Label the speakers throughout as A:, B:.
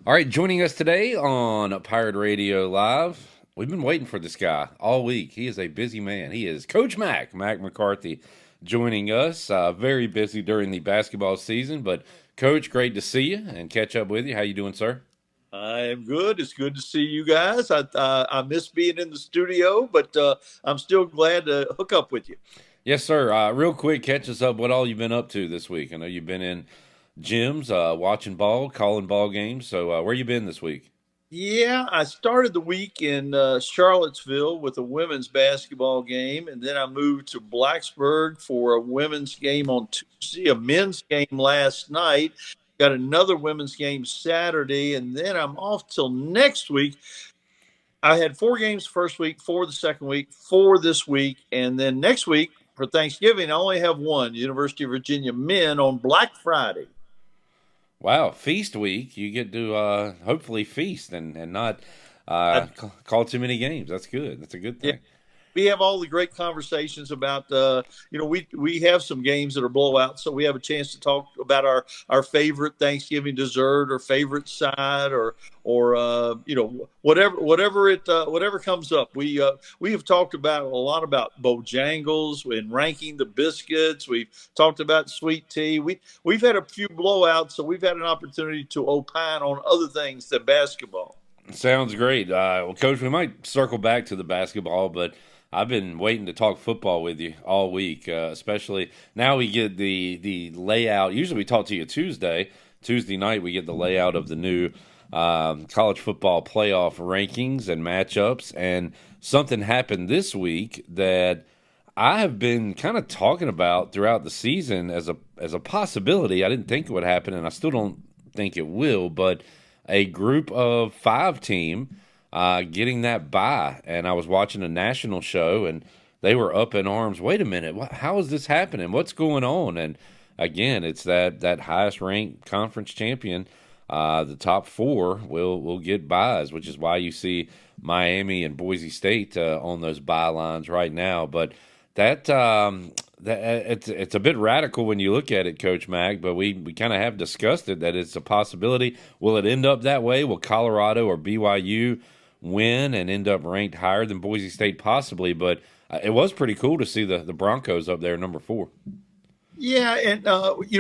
A: All right, joining us today on Pirate Radio Live. We've been waiting for this guy all week. He is a busy man. He is Coach Mack McCarthy, joining us. Very busy during the basketball season, but Coach, great to see you and catch up with you. How you doing, sir?
B: I am good. It's good to see you guys. I miss being in the studio, but I'm still glad to hook up with you.
A: Yes, sir. Real quick, catch us up. What all you've been up to this week? I know you've been in gyms, watching ball, calling ball games. So, where you been this week?
B: Yeah, I started the week in Charlottesville with a women's basketball game, and then I moved to Blacksburg for a women's game on Tuesday, a men's game last night. Got another women's game Saturday, and then I'm off till next week. I had four games first week, four the second week, four this week, and then next week for Thanksgiving, I only have one, University of Virginia men on Black Friday.
A: Wow, feast week. You get to hopefully feast and not
B: I,
A: call too many games. That's good. That's a good
B: yeah,
A: thing.
B: we have all the great conversations about we have some games that are blowouts, so we have a chance to talk about our favorite Thanksgiving dessert or favorite side or whatever comes up. We have talked about a lot about Bojangles and ranking the biscuits. We've talked about sweet tea. We've had a few blowouts, so we've had an opportunity to opine on other things than basketball.
A: Sounds great. Well, Coach, we might circle back to the basketball, but I've been waiting to talk football with you all week, especially now we get the layout. Usually we talk to you Tuesday night, we get the layout of the new college football playoff rankings and matchups. And something happened this week that I have been kind of talking about throughout the season as a possibility. I didn't think it would happen, and I still don't think it will, but a group of five team getting that bye. And I was watching a national show, and they were up in arms. Wait a minute, how is this happening? What's going on? And again, it's that highest ranked conference champion. The top four will get buys, which is why you see Miami and Boise State on those buy lines right now. But that it's a bit radical when you look at it, Coach Mack. But we kind of have discussed it that it's a possibility. Will it end up that way? Will Colorado or BYU win and end up ranked higher than Boise State possibly? But it was pretty cool to see the Broncos up there, number four.
B: Yeah, and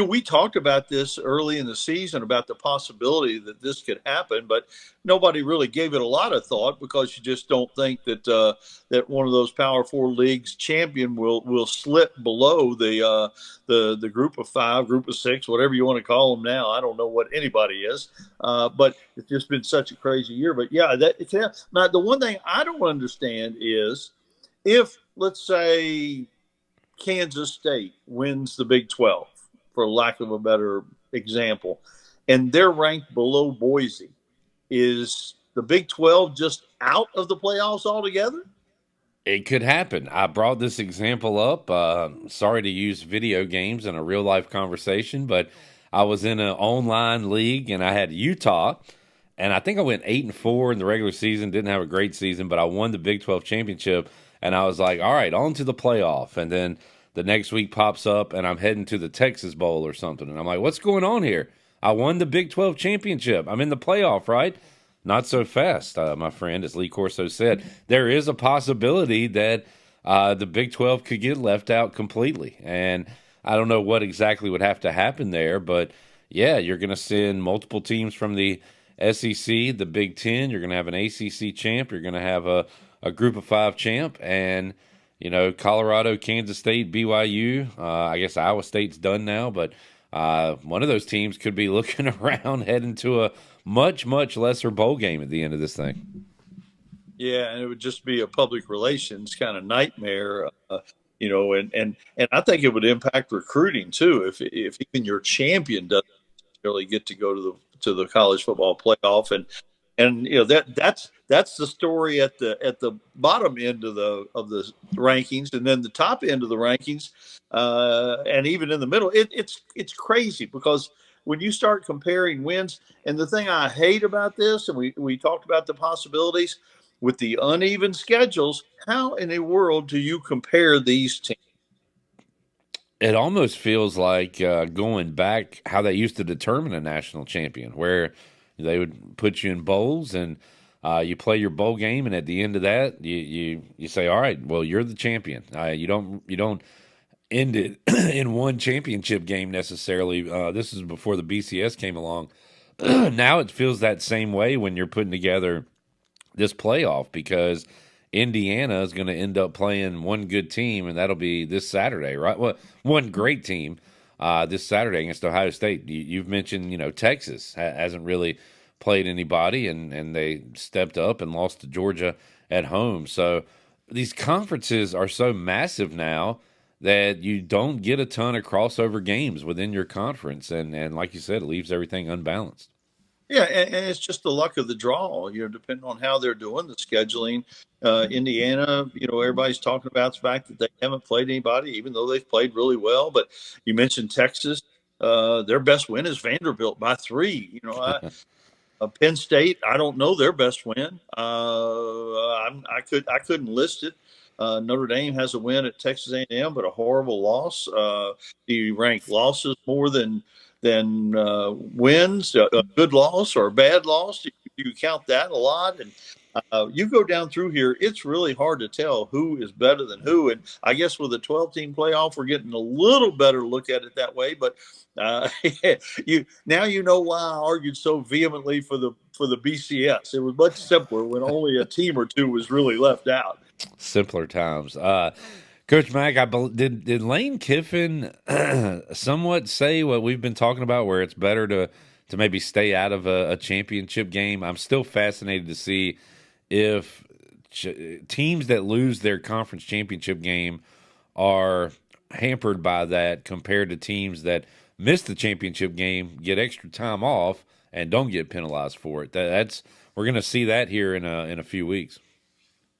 B: we talked about this early in the season about the possibility that this could happen, but nobody really gave it a lot of thought because you just don't think that one of those Power Four leagues champion will slip below the group of five, group of six, whatever you want to call them now. I don't know what anybody is, but it's just been such a crazy year. But yeah, now the one thing I don't understand is if let's say Kansas State wins the Big 12, for lack of a better example, and they're ranked below Boise. Is the Big 12 just out of the playoffs altogether?
A: It could happen. I brought this example up. Sorry to use video games in a real life conversation, but I was in an online league and I had Utah, and I think I went 8-4 in the regular season. Didn't have a great season, but I won the Big 12 championship, and I was like, all right, on to the playoff. And then the next week pops up, and I'm heading to the Texas Bowl or something, and I'm like, what's going on here? I won the Big 12 championship. I'm in the playoff, right? Not so fast, my friend, as Lee Corso said. There is a possibility that the Big 12 could get left out completely. And I don't know what exactly would have to happen there, but yeah, you're going to send multiple teams from the SEC, the Big 10. You're going to have an ACC champ. You're going to have a group of five champ. And, Colorado, Kansas State, BYU. I guess Iowa State's done now, but one of those teams could be looking around heading to a much, much lesser bowl game at the end of this thing.
B: Yeah, and it would just be a public relations kind of nightmare, and I think it would impact recruiting too if even your champion doesn't necessarily get to go to the college football playoff, and that's the story at the bottom end of the rankings, and then the top end of the rankings, and even in the middle, it's crazy because when you start comparing wins, and the thing I hate about this, and we talked about the possibilities with the uneven schedules, how in the world do you compare these teams?
A: It almost feels like going back how they used to determine a national champion, where They would put you in bowls, and you play your bowl game, and at the end of that, you say, all right, well, you're the champion. You don't end it in one championship game necessarily. This is before the BCS came along. Now it feels that same way when you're putting together this playoff, because Indiana is going to end up playing one good team, and that'll be this Saturday, right? Well, one great team this Saturday against Ohio State. You've mentioned, Texas hasn't really played anybody, and they stepped up and lost to Georgia at home. So these conferences are so massive now that you don't get a ton of crossover games within your conference, and like you said, it leaves everything unbalanced.
B: Yeah, and it's just the luck of the draw, depending on how they're doing the scheduling. Indiana, everybody's talking about the fact that they haven't played anybody, even though they've played really well. But you mentioned Texas. Their best win is Vanderbilt by 3. Penn State, I don't know their best win. I couldn't list it. Notre Dame has a win at Texas A&M, but a horrible loss. Do you rank losses more than wins? A good loss or a bad loss? Do you count that a lot? And you go down through here, it's really hard to tell who is better than who. And I guess with a 12-team playoff, we're getting a little better look at it that way. But you know why I argued so vehemently for the BCS. It was much simpler when only a team or two was really left out.
A: Simpler times. Coach Mack, did Lane Kiffin somewhat say what we've been talking about, where it's better to maybe stay out of a championship game? I'm still fascinated to see if teams that lose their conference championship game are hampered by that compared to teams that miss the championship game, get extra time off, and don't get penalized for it. We're going to see that here in a few weeks.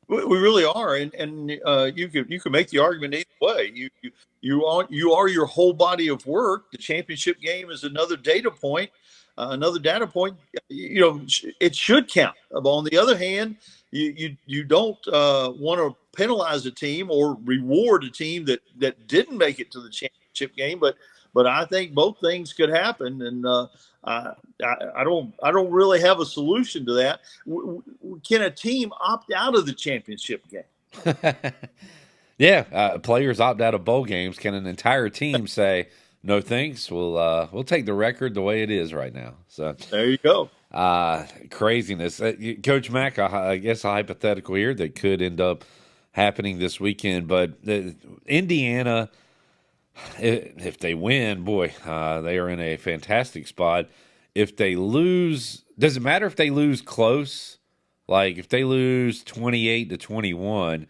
B: We really are, and you can make the argument either way. You are your whole body of work. The championship game is another data point. Another data point, it should count. But on the other hand, you don't want to penalize a team or reward a team that didn't make it to the championship game. But I think both things could happen, and I don't really have a solution to that. Can a team opt out of the championship game?
A: Yeah, players opt out of bowl games. Can an entire team say, no thanks, we'll take the record the way it is right now? So
B: there you go.
A: Craziness. Coach Mack, I guess a hypothetical here that could end up happening this weekend, but Indiana, if they win, boy, they are in a fantastic spot. If they lose, does it matter if they lose close? Like if they lose 28-21,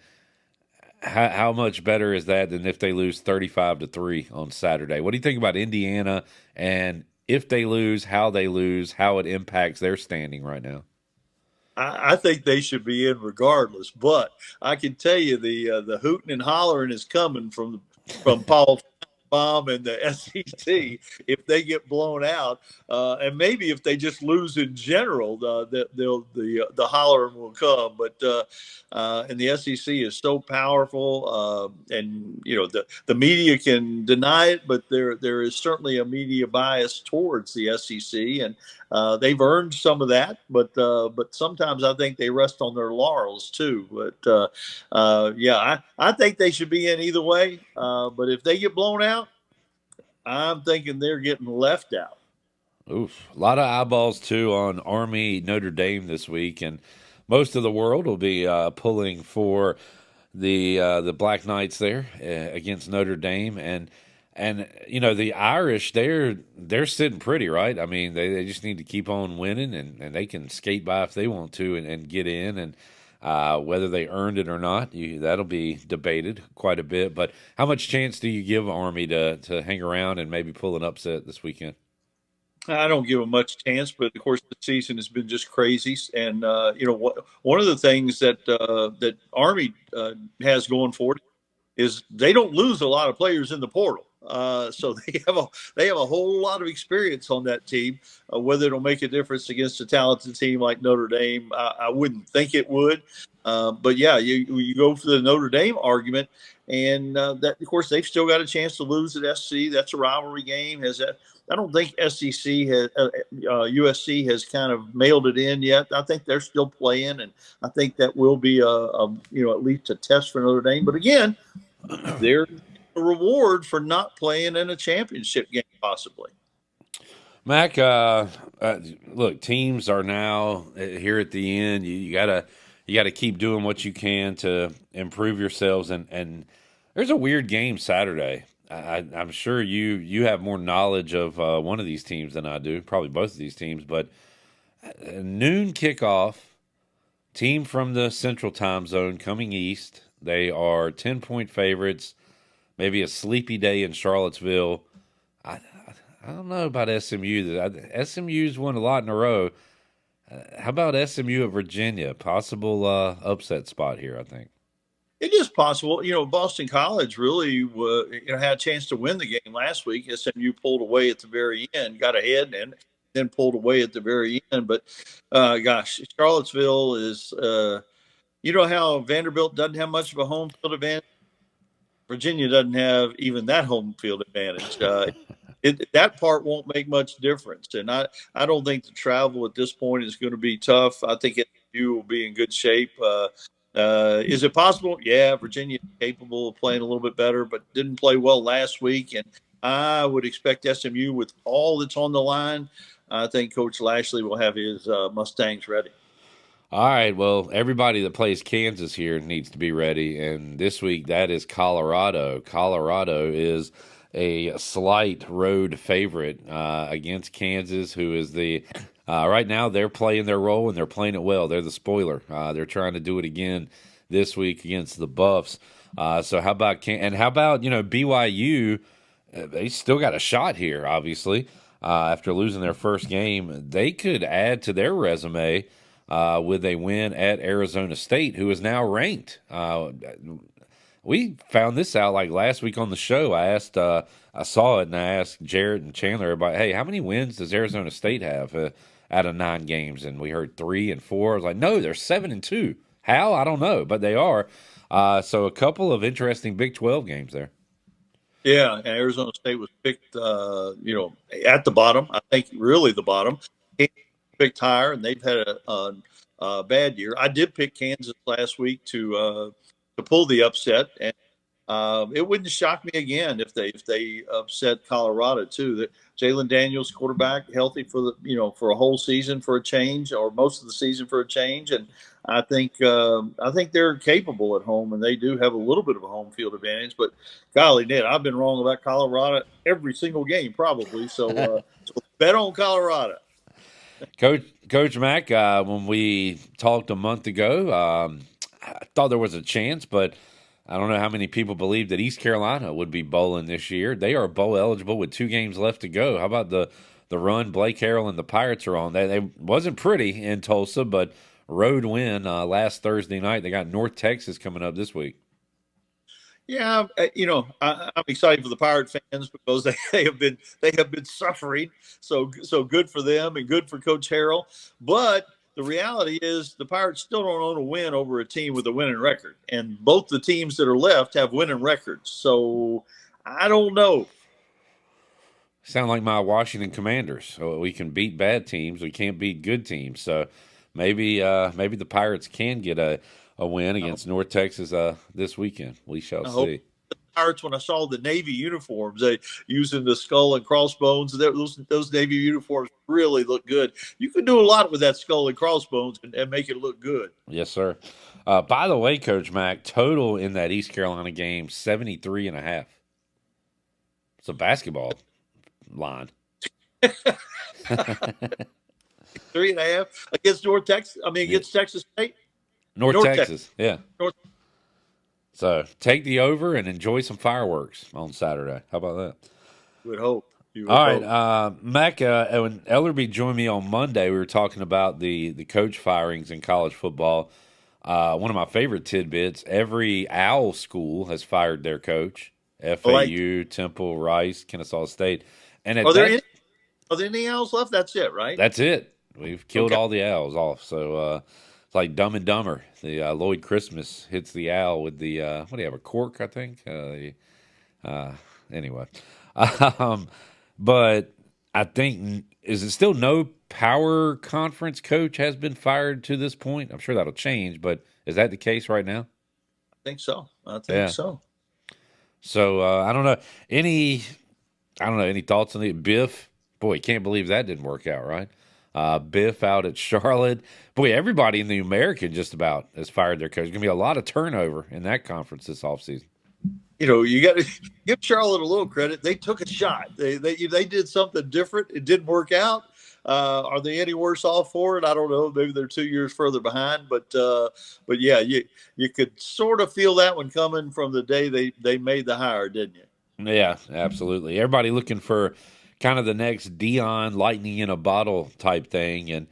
A: how much better is that than if they lose 35-3 on Saturday? What do you think about Indiana, and if they lose, how it impacts their standing right now?
B: I think they should be in regardless, but I can tell you the hooting and hollering is coming from Paul Baum and the SEC if they get blown out, and maybe if they just lose in general, the hollering will come. But and the SEC is so powerful, and the media can deny it, but there is certainly a media bias towards the SEC, and they've earned some of that. But sometimes I think they rest on their laurels too. But I think they should be in either way. But if they get blown out, I'm thinking they're getting left out.
A: Oof. A lot of eyeballs, too, on Army Notre Dame this week, and most of the world will be pulling for the Black Knights there against Notre Dame. And the Irish, they're sitting pretty, right? I mean, they just need to keep on winning, and they can skate by if they want to and get in. And whether they earned it or not, that'll be debated quite a bit. But how much chance do you give Army to hang around and maybe pull an upset this weekend?
B: I don't give them much chance, but of course the season has been just crazy. And one of the things that Army has going for it is they don't lose a lot of players in the portal. So they have a whole lot of experience on that team. Whether it'll make a difference against a talented team like Notre Dame, I wouldn't think it would. But yeah, you go for the Notre Dame argument, and that of course they've still got a chance to lose at SC. That's a rivalry game. I don't think SEC has USC has kind of mailed it in yet. I think they're still playing, and I think that will be at least a test for Notre Dame. But again, there's a reward for not playing in a championship game, possibly.
A: Mac, look, teams are now here at the end. You gotta keep doing what you can to improve yourselves. And there's a weird game Saturday. I'm sure you have more knowledge of one of these teams than I do, probably both of these teams. But noon kickoff, team from the Central Time Zone coming east. They are 10-point favorites. Maybe a sleepy day in Charlottesville. I don't know about SMU. SMU's won a lot in a row. How about SMU at Virginia? Possible upset spot here, I think.
B: It is possible. Boston College really had a chance to win the game last week. SMU pulled away at the very end, got ahead, and then pulled away at the very end. But, gosh, Charlottesville is how Vanderbilt doesn't have much of a home field advantage? Virginia doesn't have even that home field advantage. That part won't make much difference. And I don't think the travel at this point is going to be tough. I think SMU will be in good shape. Is it possible? Yeah, Virginia is capable of playing a little bit better, but didn't play well last week. And I would expect SMU, with all that's on the line, I think Coach Lashley will have his Mustangs ready.
A: All right, well, everybody that plays Kansas here needs to be ready. And this week, that is Colorado. Colorado is a slight road favorite against Kansas, who is right now they're playing their role and they're playing it well. They're the spoiler. They're trying to do it again this week against the Buffs. So how about BYU? They still got a shot here, obviously. After losing their first game, they could add to their resume with a win at Arizona State, who is now ranked. We found this out like last week on the show. I saw it and I asked Jarrett and Chandler about, hey, how many wins does Arizona State have out of 9 games? And we heard 3 and 4. I was like, no, they're 7-2. How? I don't know, but they are. So a couple of interesting Big 12 games there.
B: Yeah, and Arizona State was picked, at the bottom. I think really the bottom. Picked higher, and they've had a bad year. I did pick Kansas last week to pull the upset, and it wouldn't shock me again if they upset Colorado too. That Jalen Daniels, quarterback, healthy for for a whole season for a change, or most of the season for a change, and I think they're capable at home, and they do have a little bit of a home field advantage. But golly, Ned, I've been wrong about Colorado every single game probably. So bet on Colorado.
A: Coach Mack, when we talked a month ago, I thought there was a chance, but I don't know how many people believe that East Carolina would be bowling this year. They are bowl eligible with 2 games left to go. How about the run Blake Harrell and the Pirates are on? They wasn't pretty in Tulsa, but road win last Thursday night. They got North Texas coming up this week.
B: Yeah, I'm excited for the Pirate fans because they have been suffering. So good for them and good for Coach Harrell. But the reality is the Pirates still don't own a win over a team with a winning record, and both the teams that are left have winning records. So I don't know.
A: Sound like my Washington Commanders. So we can beat bad teams, we can't beat good teams. So maybe the Pirates can get a win against North Texas this weekend. We shall see.
B: The Pirates, when I saw the Navy uniforms, they using the skull and crossbones, those Navy uniforms really look good. You can do a lot with that skull and crossbones and make it look good.
A: Yes, sir. By the way, Coach Mack, total in that East Carolina game, 73.5. It's a basketball line.
B: 3.5 against North Texas. Against Texas State.
A: North Texas, yeah. So take the over and enjoy some fireworks on Saturday. How about that?
B: You would hope.
A: All right, Mack, when Ellerby joined me on Monday, we were talking about the coach firings in college football. One of my favorite tidbits, every OWL school has fired their coach.
B: I like.
A: FAU, Temple, Rice, Kennesaw State, and
B: Are
A: at
B: there
A: that
B: any? Are there any owls left? That's it, right?
A: that's it. We've killed
B: Okay.
A: all the owls off. So it's like Dumb and Dumber. The Lloyd Christmas hits the owl with the what do you have, a cork? I think. Uh, anyway, um, but I think, is it still no power conference coach has been fired to this point? I'm sure that'll change, but is that the case right now?
B: I think so. I think
A: Yeah.
B: so.
A: So I don't know any. I don't know any thoughts on it. Biff, boy, can't believe that didn't work out, right? Biff out at Charlotte. Boy, everybody in the American just about has fired their coach. Going to be a lot of turnover in that conference this offseason.
B: You got to give Charlotte a little credit. They took a shot. They did something different. It didn't work out. Are they any worse off for it? I don't know. Maybe they're 2 years further behind, but yeah, you could sort of feel that one coming from the day they made the hire, didn't you?
A: Yeah, absolutely. Everybody looking for kind of the next Dion lightning in a bottle type thing. And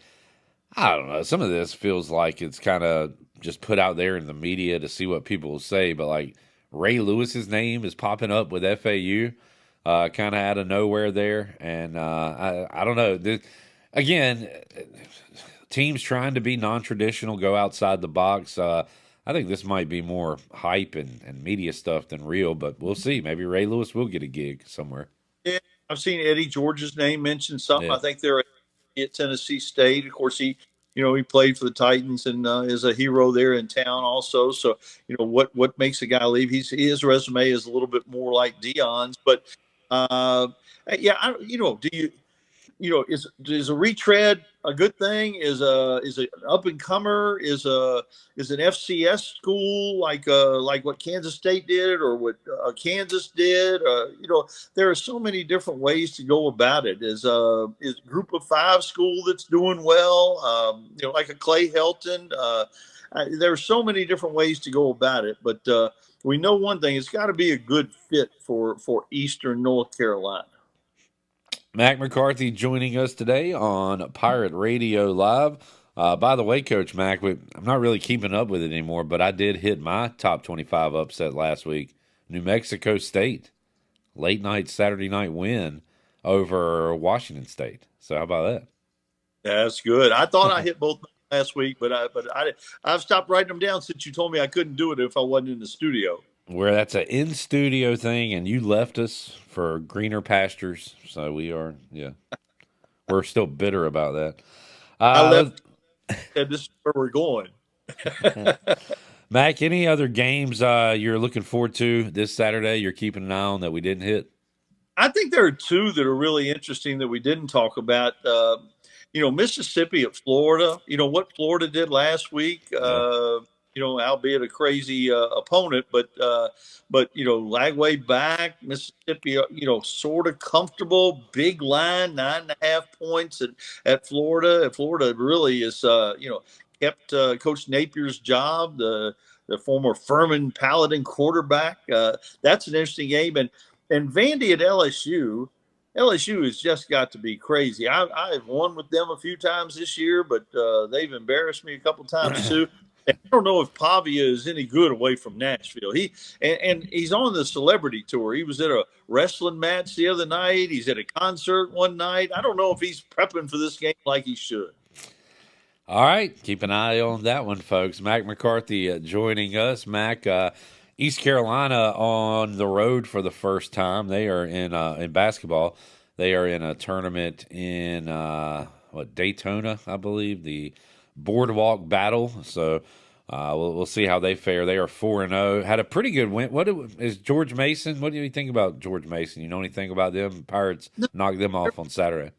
A: I don't know. Some of this feels like it's kind of just put out there in the media to see what people will say. But like Ray Lewis's name is popping up with FAU, kind of out of nowhere there. And I don't know. Again, teams trying to be non traditional, go outside the box. I think this might be more hype and media stuff than real, but we'll see. Maybe Ray Lewis will get a gig somewhere.
B: Yeah, I've seen Eddie George's name mentioned some.
A: Yeah.
B: I think they're at Tennessee State. Of course, he played for the Titans and is a hero there in town also. So what makes a guy leave? His resume is a little bit more like Dion's, but uh, yeah, do is a retread a good thing? Is an up and comer? Is an FCS school like what Kansas State did or what Kansas did? There are so many different ways to go about it. Is Group of Five school that's doing well? Like a Clay Helton. There are so many different ways to go about it, but we know one thing: it's got to be a good fit for Eastern North Carolina.
A: Mack McCarthy joining us today on Pirate Radio Live. By the way, Coach Mack, I'm not really keeping up with it anymore, but I did hit my top 25 upset last week. New Mexico State, late night Saturday night win over Washington State. So how about that?
B: That's good. I thought I hit both last week, but I've stopped writing them down since you told me I couldn't do it if I wasn't in the studio.
A: Where that's an in studio thing, and you left us for greener pastures. So we're still bitter about that.
B: I left, and this is where we're going.
A: Mac, any other games you're looking forward to this Saturday? You're keeping an eye on that we didn't hit.
B: I think there are two that are really interesting that we didn't talk about. Mississippi at Florida. What Florida did last week.
A: Yeah.
B: Albeit a crazy opponent, but Lagway back, Mississippi, sort of comfortable, big line, 9.5 points at Florida. Florida really is, kept Coach Napier's job, the former Furman Paladin quarterback. That's an interesting game, and Vandy at LSU. LSU has just got to be crazy. I've won with them a few times this year, but they've embarrassed me a couple times too. I don't know if Pavia is any good away from Nashville. He's on the celebrity tour. He was at a wrestling match the other night. He's at a concert one night. I don't know if he's prepping for this game like he should.
A: All right, keep an eye on that one, folks. Mack McCarthy joining us. Mack, East Carolina on the road for the first time. They are in basketball. They are in a tournament in Daytona, I believe, the Boardwalk Battle. So we'll see how they fare. They are 4-0. Had a pretty good win. What is George Mason? What do you think about George Mason? You know anything about them? Pirates knocked them off on Saturday.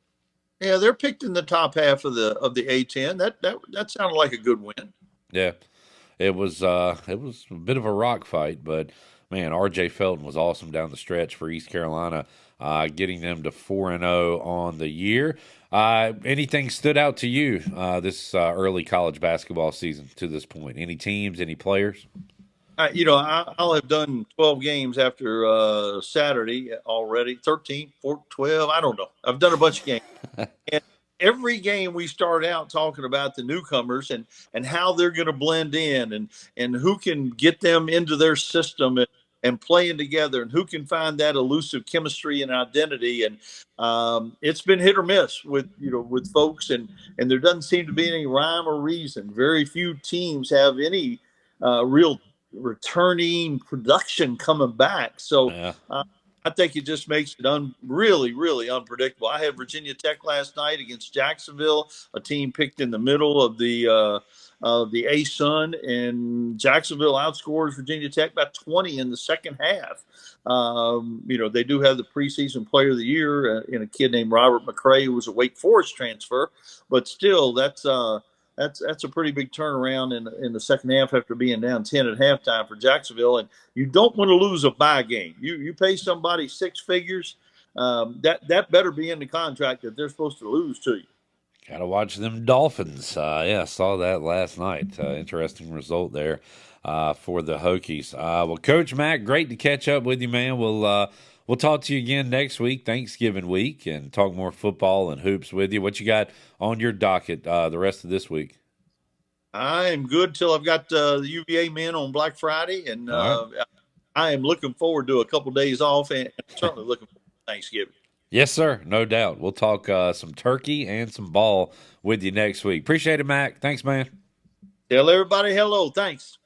B: Yeah, they're picked in the top half of the A10. That sounded like a good win.
A: Yeah, it was a bit of a rock fight, but man, R.J. Felton was awesome down the stretch for East Carolina, getting them to 4-0 on the year. Anything stood out to you this early college basketball season to this point? Any teams, any players?
B: I'll have done 12 games after Saturday already, 13, 14, 12. I don't know. I've done a bunch of games. And every game we start out talking about the newcomers and how they're going to blend in and who can get them into their system. and playing together, and who can find that elusive chemistry and identity. And it's been hit or miss with folks, and there doesn't seem to be any rhyme or reason. Very few teams have any real returning production coming back. So
A: Yeah.
B: I think it just makes it really, really unpredictable. I had Virginia Tech last night against Jacksonville, a team picked in the middle of the A-Sun, and Jacksonville outscores Virginia Tech by 20 in the second half. They do have the preseason player of the year in a kid named Robert McCray, who was a Wake Forest transfer, but still, that's a pretty big turnaround in the second half after being down 10 at halftime for Jacksonville. And you don't want to lose a bye game. You pay somebody six figures, that better be in the contract that they're supposed to lose to you.
A: Got to watch them Dolphins. Yeah, saw that last night. Interesting result there for the Hokies. Well, Coach Mack, great to catch up with you, man. We'll talk to you again next week, Thanksgiving week, and talk more football and hoops with you. What you got on your docket the rest of this week?
B: I am good till I've got the UVA men on Black Friday, and
A: All right.
B: I am looking forward to a couple of days off, and certainly looking forward to Thanksgiving.
A: Yes, sir. No doubt. We'll talk some turkey and some ball with you next week. Appreciate it, Mac. Thanks, man.
B: Tell everybody hello. Thanks.